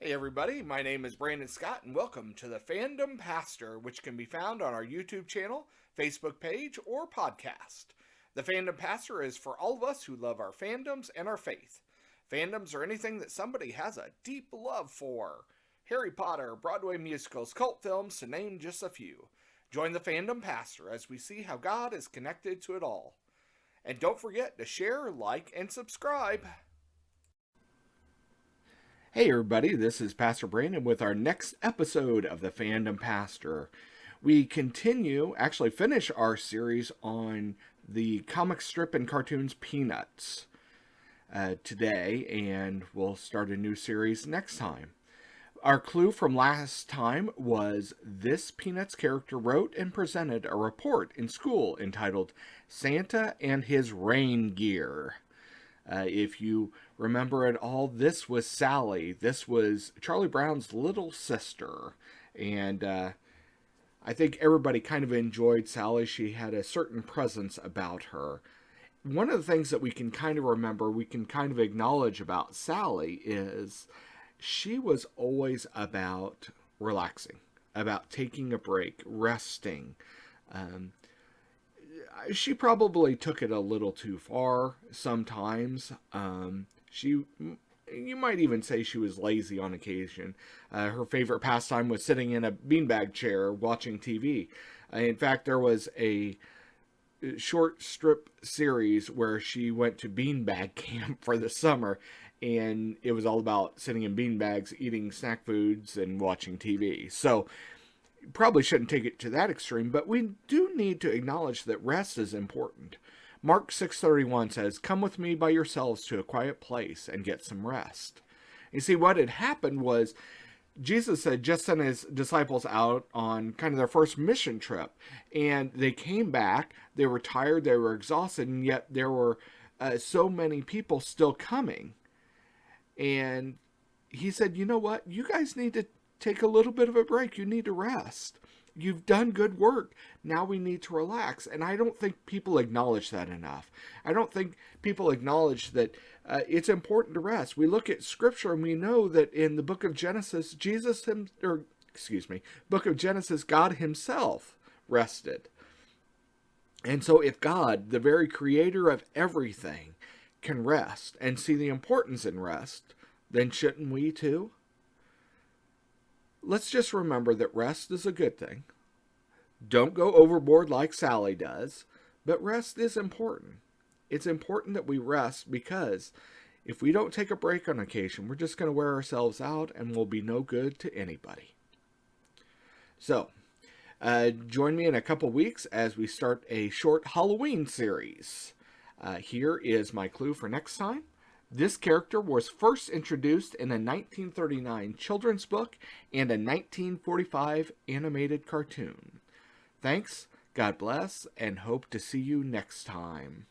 Hey everybody, my name is Brandon Scott and welcome to the Fandom Pastor, which can be found on our YouTube channel, Facebook page, or podcast. The Fandom Pastor is for all of us who love our fandoms and our faith. Fandoms are anything that somebody has a deep love for. Harry Potter, Broadway musicals, cult films, to name just a few. Join the Fandom Pastor as we see how God is connected to it all. And don't forget to share, like, and subscribe. Hey everybody, this is Pastor Brandon with our next episode of the Fandom Pastor. We finish our series on the comic strip and cartoons Peanuts today, and we'll start a new series next time. Our clue from last time was this Peanuts character wrote and presented a report in school entitled Santa and His Rain Gear. If you remember at all, this was Sally. This was Charlie Brown's little sister. And I think everybody kind of enjoyed Sally. She had a certain presence about her. One of the things that we can kind of remember, we can kind of acknowledge about Sally is she was always about relaxing, about taking a break, resting. She probably took it a little too far sometimes. You might even say she was lazy on occasion. Her favorite pastime was sitting in a beanbag chair watching TV. In fact, there was a short strip series where she went to beanbag camp for the summer, and it was all about sitting in beanbags, eating snack foods, and watching TV. So probably shouldn't take it to that extreme, but we do need to acknowledge that rest is important. Mark 6:31 says, "Come with me by yourselves to a quiet place and get some rest." You see, what had happened was Jesus had just sent his disciples out on kind of their first mission trip, and they came back. They were tired, they were exhausted, and yet there were so many people still coming. And he said, you know what? You guys need to take a little bit of a break. You need to rest. You've done good work. Now we need to relax. And I don't think people acknowledge that enough. I don't think people acknowledge that it's important to rest. We look at Scripture and we know that in the book of Genesis, book of Genesis, God Himself rested. And so if God, the very creator of everything, can rest and see the importance in rest, then shouldn't we too? Let's just remember that rest is a good thing. Don't go overboard like Sally does, but rest is important. It's important that we rest because if we don't take a break on occasion, we're just going to wear ourselves out and we'll be no good to anybody. So, join me in a couple weeks as we start a short Halloween series. Here is my clue for next time. This character was first introduced in a 1939 children's book and a 1945 animated cartoon. Thanks, God bless, and hope to see you next time.